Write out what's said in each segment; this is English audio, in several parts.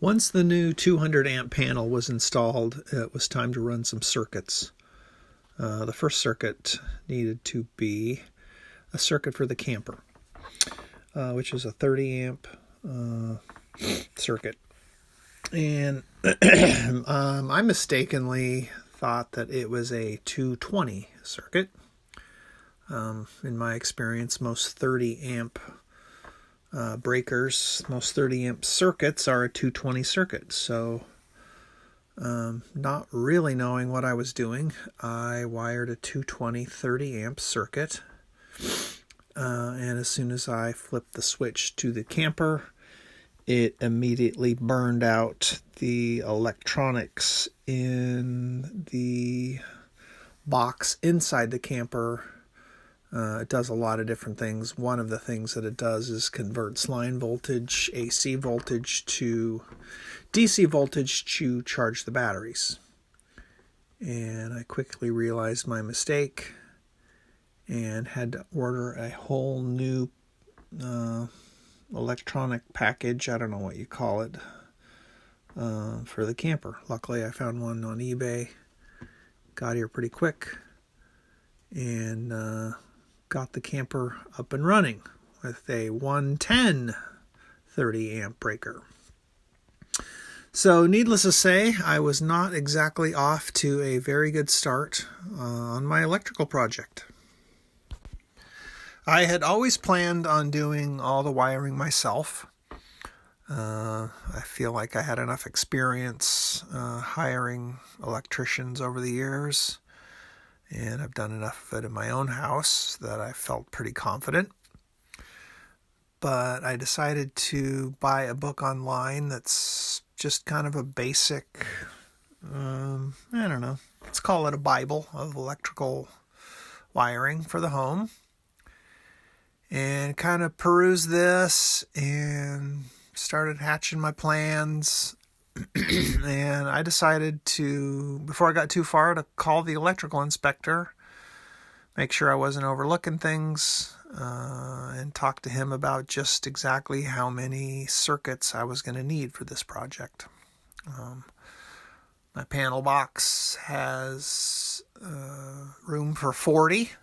Once the new 200 amp panel was installed, it was time to run some circuits. The first circuit needed to be a circuit for the camper, which is a 30 amp circuit. And I mistakenly thought that it was a 220 circuit. In my experience, most 30 amp breakers, most 30 amp circuits are a 220 circuit. So not really knowing what I was doing, I wired a 220 30 amp circuit. And as soon as I flipped the switch to the camper, it immediately burned out the electronics in the box inside the camper. It does a lot of different things. One of the things that it does is converts line voltage, AC voltage, to DC voltage to charge the batteries. And I quickly realized my mistake and had to order a whole new electronic package, I don't know what you call it, for the camper. Luckily I found one on eBay, got here pretty quick, and got the camper up and running with a 110 30 amp breaker. So needless to say, I was not exactly off to a very good start on my electrical project. I had always planned on doing all the wiring myself. I feel like I had enough experience hiring electricians over the years, and I've done enough of it in my own house that I felt pretty confident. But I decided to buy a book online that's just kind of a basic, I don't know, let's call it a Bible of electrical wiring for the home. And kind of perused this and started hatching my plans. And I decided to, before I got too far, to call the electrical inspector, make sure I wasn't overlooking things, and talk to him about just exactly how many circuits I was going to need for this project. My panel box has room for 40,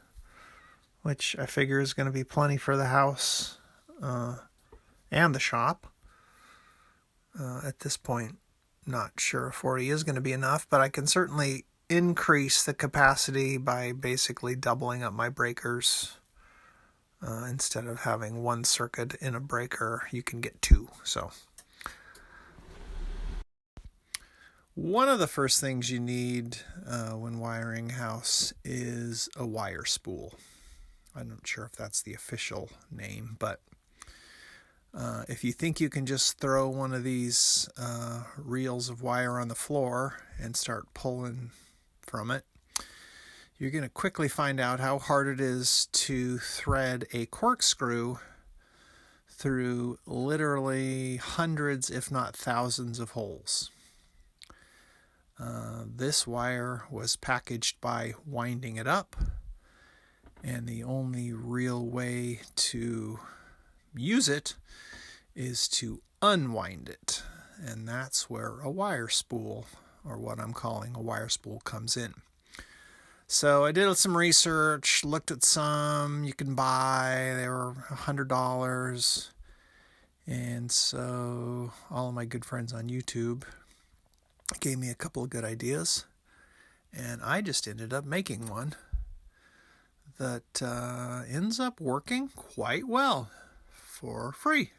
which I figure is going to be plenty for the house and the shop. At this point, not sure if 40 is going to be enough, but I can certainly increase the capacity by basically doubling up my breakers. Instead of having one circuit in a breaker, you can get two. So one of the first things you need when wiring a house is a wire spool. I'm not sure if that's the official name, but if you think you can just throw one of these reels of wire on the floor and start pulling from it, you're going to quickly find out how hard it is to thread a corkscrew through literally hundreds, if not thousands, of holes. This wire was packaged by winding it up, and the only real way to use it is to unwind it, and that's where a wire spool, or what I'm calling a wire spool, comes in. So I did some research, looked at some you can buy. They were $100, and so all of my good friends on YouTube gave me a couple of good ideas, and I just ended up making one that ends up working quite well for free.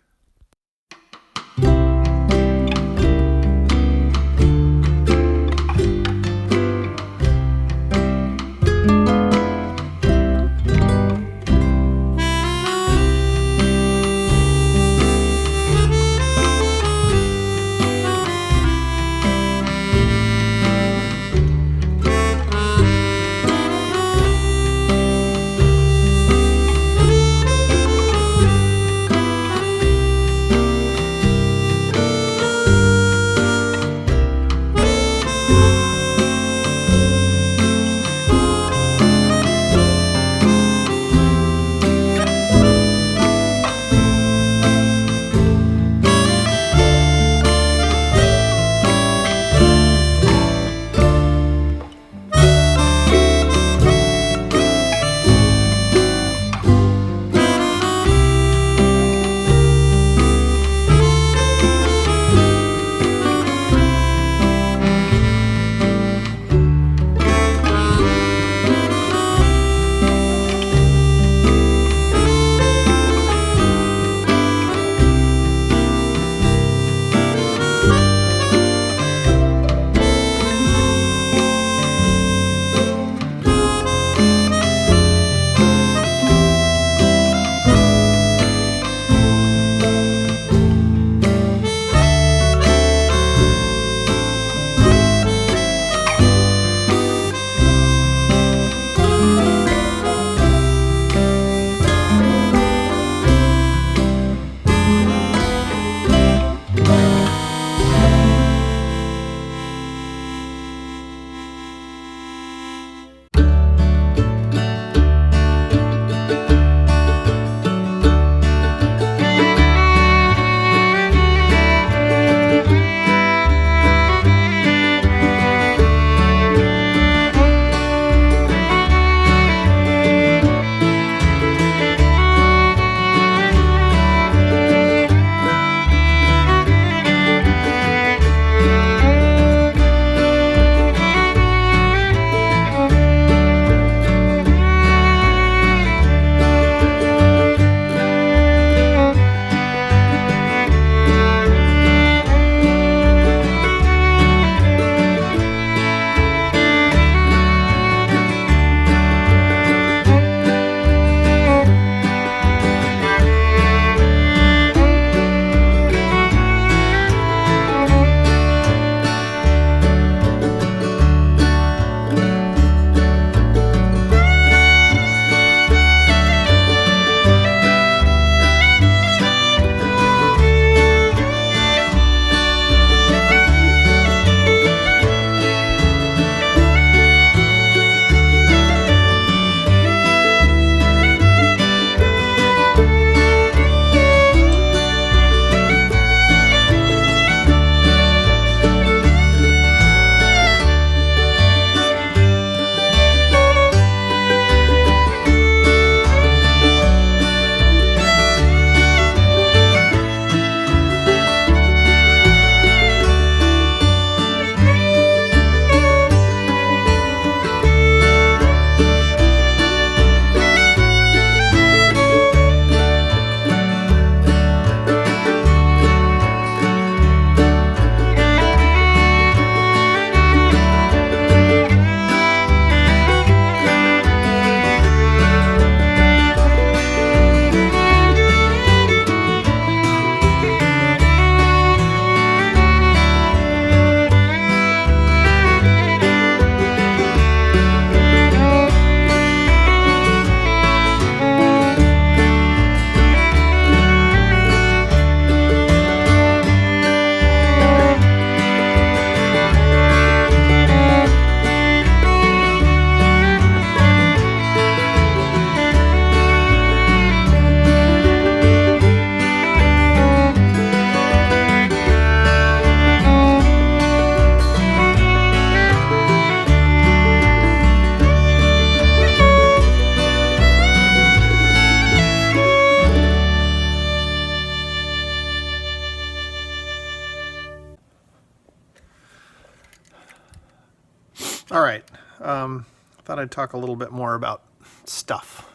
All right. Thought I'd talk a little bit more about stuff.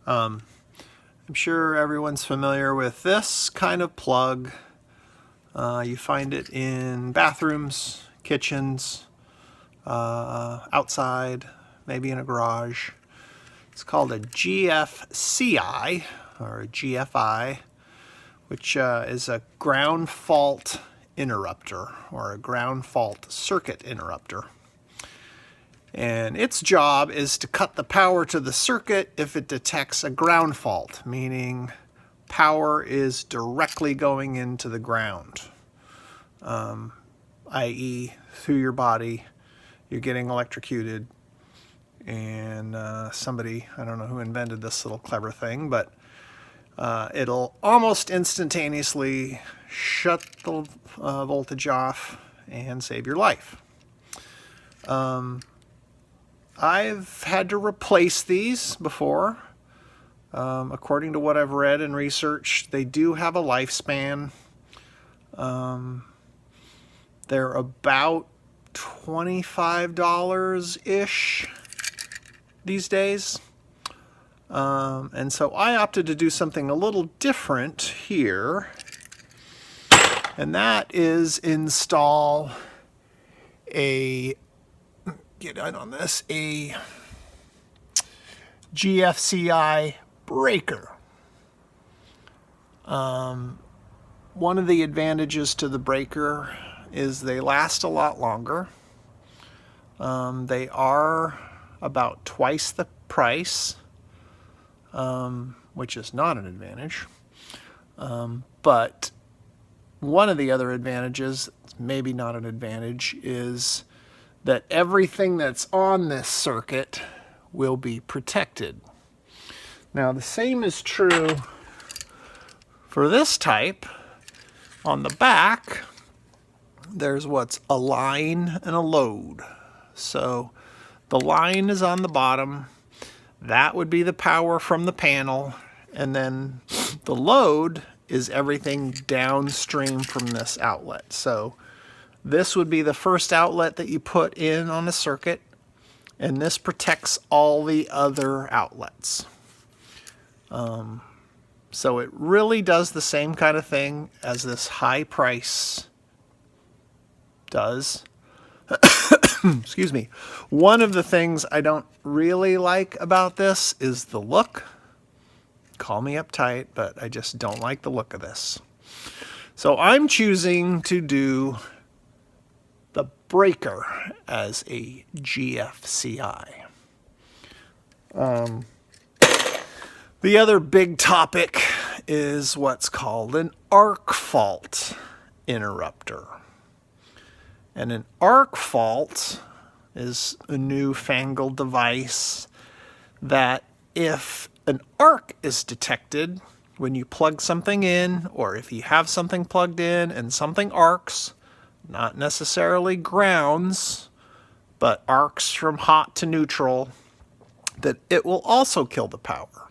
I'm sure everyone's familiar with this kind of plug. You find it in bathrooms, kitchens, outside, maybe in a garage. It's called a GFCI or a GFI, which is a ground fault interrupter or a ground fault circuit interrupter. And its job is to cut the power to the circuit if it detects a ground fault, meaning power is directly going into the ground, i.e. through your body, you're getting electrocuted, and somebody, I don't know who invented this little clever thing, but it'll almost instantaneously shut the voltage off and save your life. I've had to replace these before. According to what I've read and researched, they do have a lifespan. They're about $25-ish these days. And so I opted to do something a little different here. And that is install a GFCI breaker. One of the advantages to the breaker is they last a lot longer. They are about twice the price, which is not an advantage. But one of the other advantages, maybe not an advantage, is that everything that's on this circuit will be protected. Now, the same is true for this type. On the back, there's what's a line and a load. So the line is on the bottom. That would be the power from the panel. And then the load is everything downstream from this outlet. So this would be the first outlet that you put in on the circuit, and this protects all the other outlets. So it really does the same kind of thing as this high price does. Excuse me. One of the things I don't really like about this is the look. Call me uptight, but I just don't like the look of this. So I'm choosing to do the breaker as a GFCI. The other big topic is what's called an arc fault interrupter. And an arc fault is a newfangled device that if an arc is detected when you plug something in, or if you have something plugged in and something arcs, not necessarily grounds, but arcs from hot to neutral, that it will also kill the power.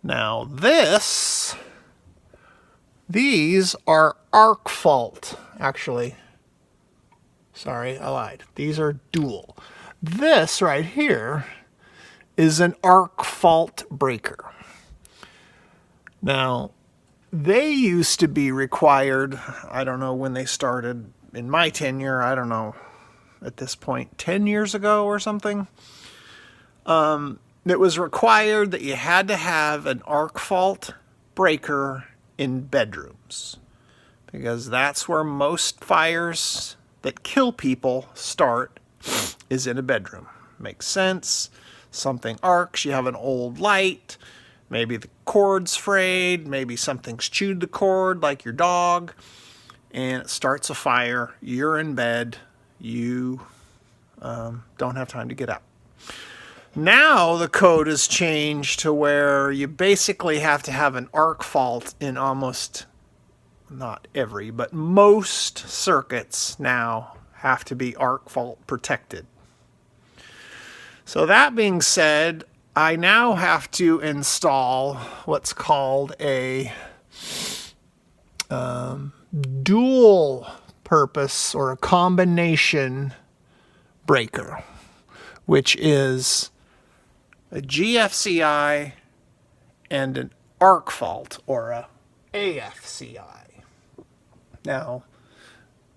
Now these are arc fault, actually. Sorry, I lied. These are dual. This right here is an arc fault breaker. Now, they used to be required, I don't know when they started, in my tenure, I don't know, at this point, 10 years ago or something. It was required that you had to have an arc fault breaker in bedrooms, because that's where most fires that kill people start, is in a bedroom. Makes sense. Something arcs, you have an old light, maybe the cord's frayed, maybe something's chewed the cord like your dog, and it starts a fire. You're in bed, you don't have time to get out. Now the code has changed to where you basically have to have an arc fault in almost, not every, but most circuits now have to be arc fault protected. So that being said, I now have to install what's called a dual purpose or a combination breaker, which is a GFCI and an arc fault, or a AFCI. Now,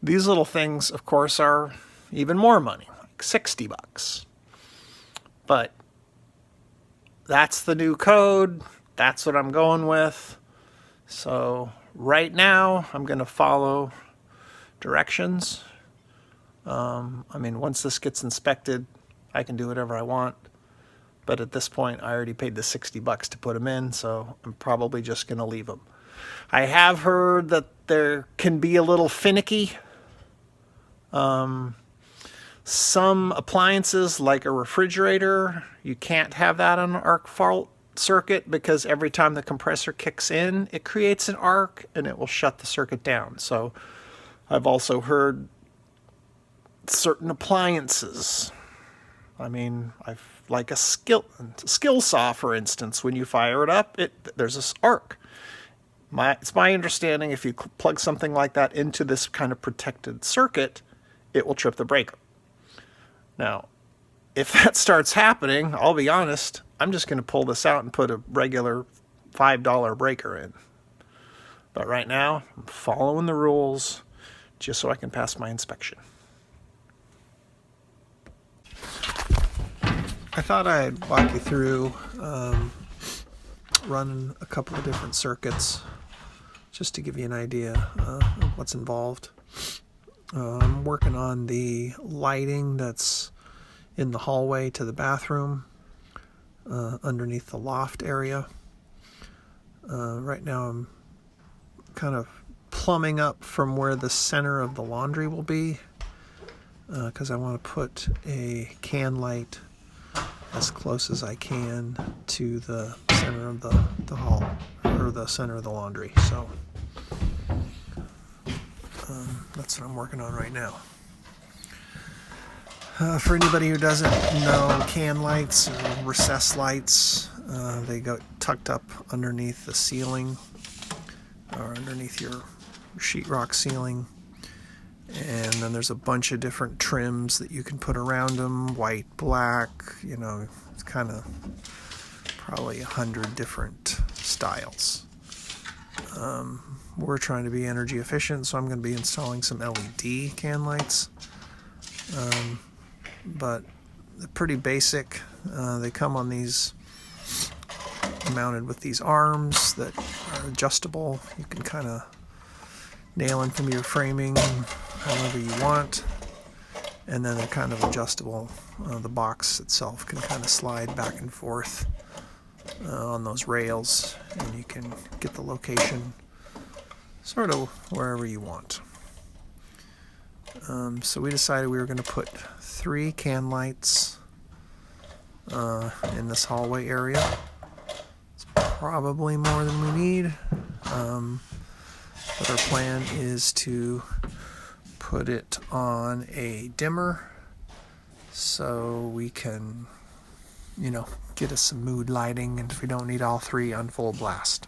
these little things, of course, are even more money, like $60. But that's the new code. That's what I'm going with. So right now, I'm going to follow directions. I mean, once this gets inspected, I can do whatever I want. But at this point, I already paid the $60 to put them in, so I'm probably just going to leave them. I have heard that there can be a little finicky. Some appliances, like a refrigerator, you can't have that on an arc fault circuit because every time the compressor kicks in, it creates an arc and it will shut the circuit down. So I've also heard certain appliances. I mean, like a skill saw, for instance, when you fire it up, there's this arc. It's my understanding if you plug something like that into this kind of protected circuit, it will trip the breaker. Now, if that starts happening, I'll be honest, I'm just going to pull this out and put a regular $5 breaker in. But right now, I'm following the rules just so I can pass my inspection. I thought I'd walk you through running a couple of different circuits just to give you an idea of what's involved. I'm working on the lighting that's in the hallway to the bathroom underneath the loft area. Right now I'm kind of plumbing up from where the center of the laundry will be because I want to put a can light as close as I can to the center of the hall, or the center of the laundry. So that's what I'm working on right now. For anybody who doesn't know, can lights or recessed lights, they go tucked up underneath the ceiling or underneath your sheetrock ceiling. And then there's a bunch of different trims that you can put around them, white, black, it's kind of probably 100 different styles. We're trying to be energy efficient, so I'm going to be installing some LED can lights. But they're pretty basic. They come on these, mounted with these arms that are adjustable. You can kind of nail them from your framing however you want, and then they're kind of adjustable. The box itself can kind of slide back and forth on those rails, and you can get the location sort of wherever you want. So we decided we were going to put 3 can lights in this hallway area. It's probably more than we need, but our plan is to put it on a dimmer so we can, get us some mood lighting, and if we don't need all 3 on full blast.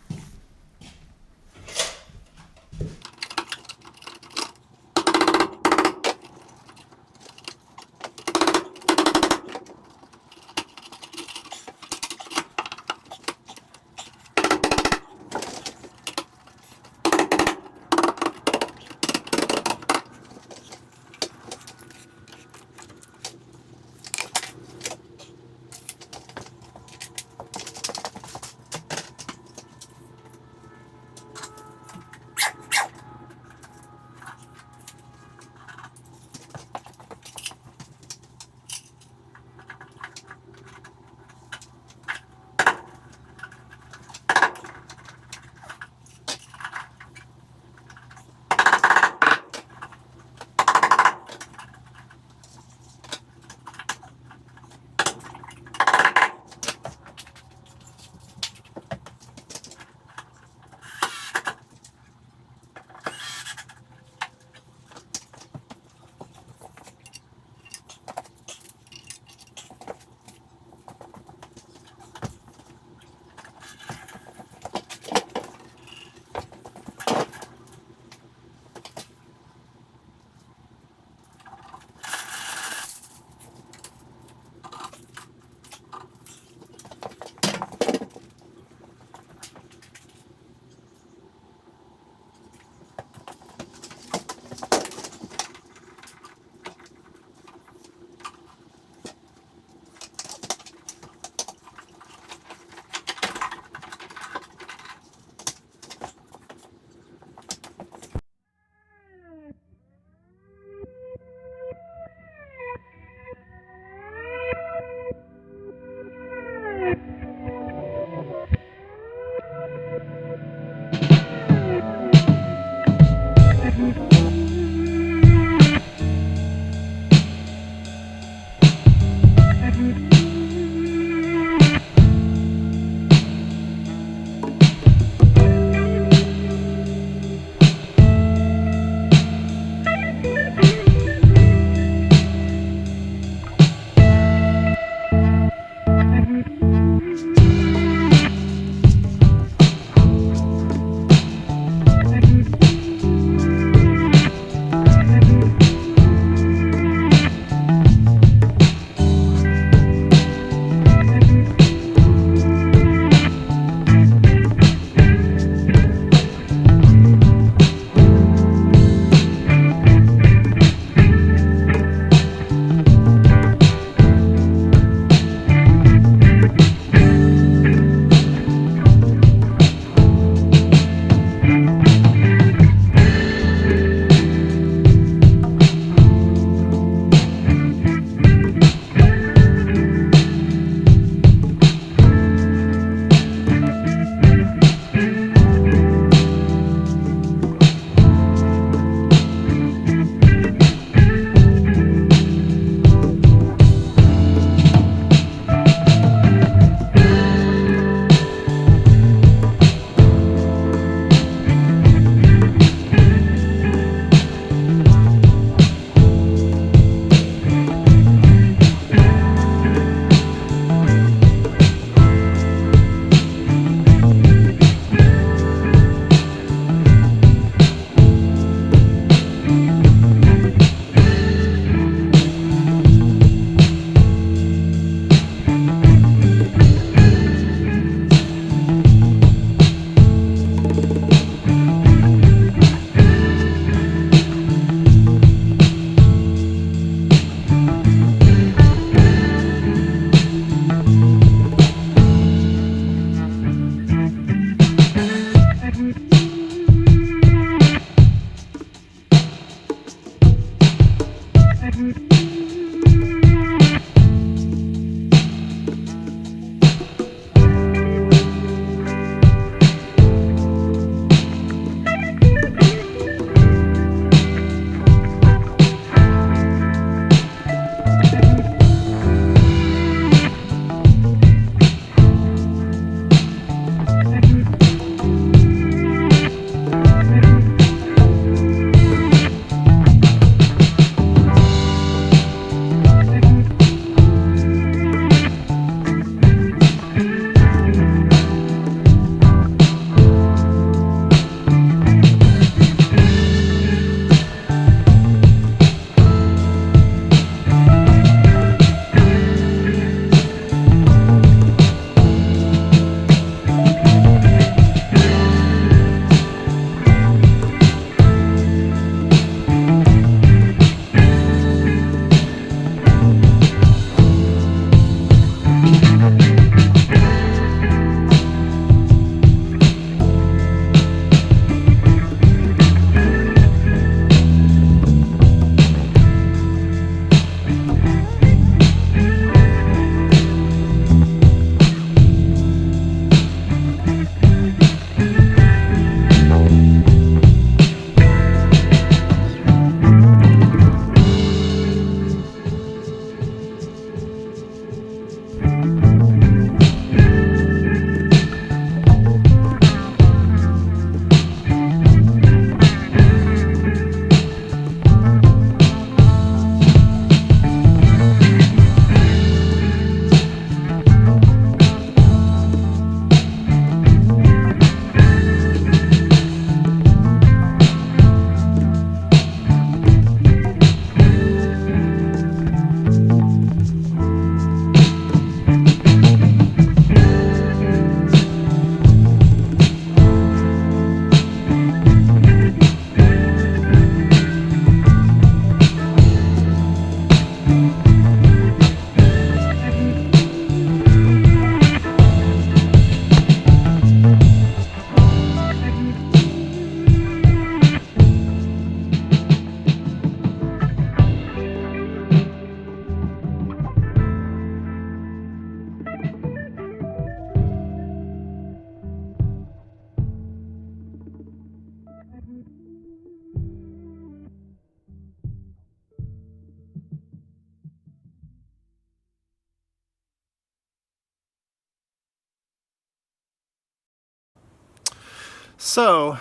So,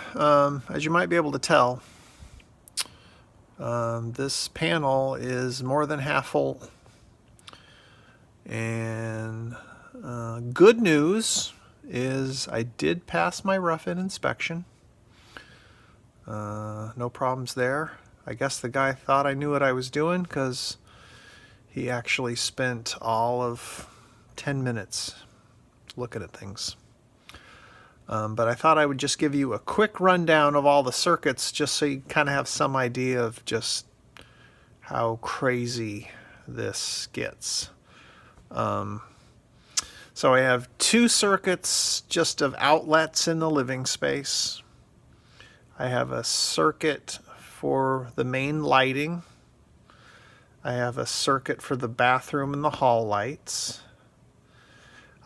as you might be able to tell, this panel is more than half full. And good news is I did pass my rough-in inspection. No problems there. I guess the guy thought I knew what I was doing because he actually spent all of 10 minutes looking at things. But I thought I would just give you a quick rundown of all the circuits just so you kind of have some idea of just how crazy this gets. So I have two circuits just of outlets in the living space. I have a circuit for the main lighting. I have a circuit for the bathroom and the hall lights.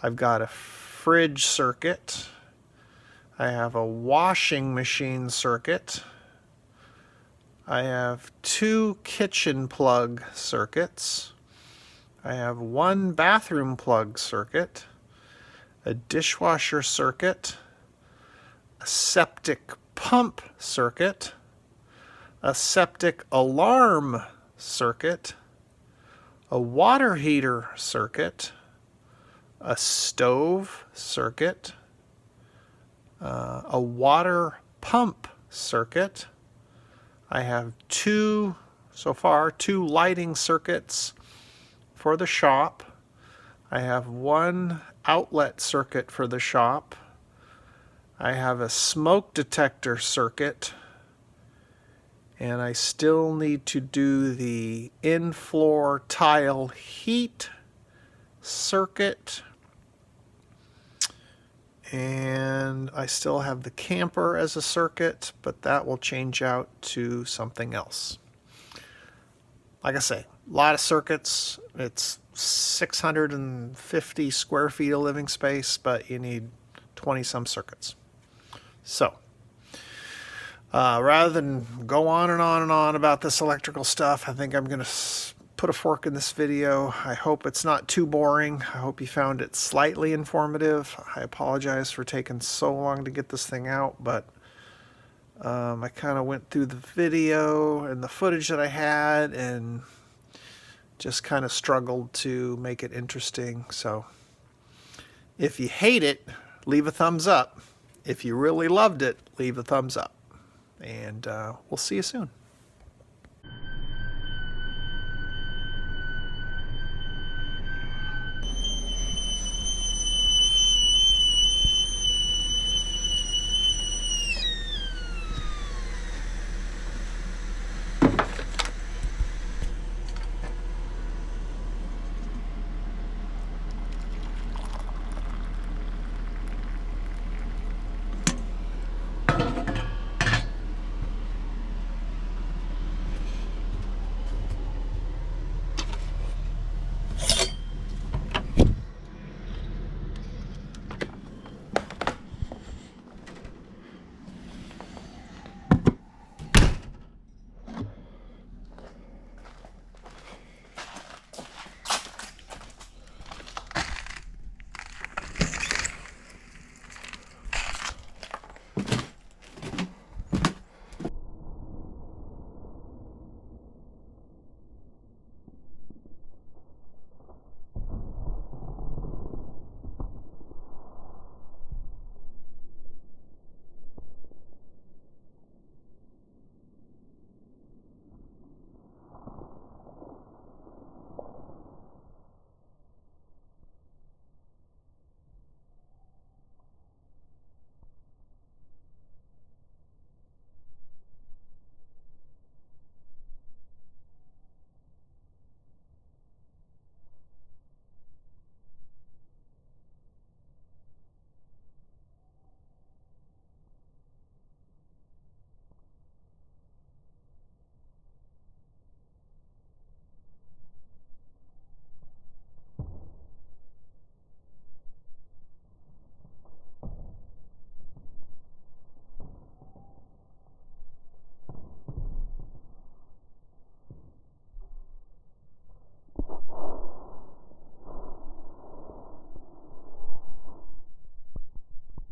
I've got a fridge circuit. I have a washing machine circuit. I have two kitchen plug circuits. I have one bathroom plug circuit, a dishwasher circuit, a septic pump circuit, a septic alarm circuit, a water heater circuit, a stove circuit, a water pump circuit. I have two lighting circuits for the shop. I have one outlet circuit for the shop. I have a smoke detector circuit, and I still need to do the in-floor tile heat circuit, and I still have the camper as a circuit, but that will change out to something else. Like I say, a lot of circuits. It's 650 square feet of living space, but you need 20 some circuits. So rather than go on and on and on about this electrical stuff, I think I'm going to put a fork in this video. I hope it's not too boring. I hope you found it slightly informative. I apologize for taking so long to get this thing out, but I kind of went through the video and the footage that I had and just kind of struggled to make it interesting. So if you hate it, leave a thumbs up. If you really loved it, leave a thumbs up. And we'll see you soon.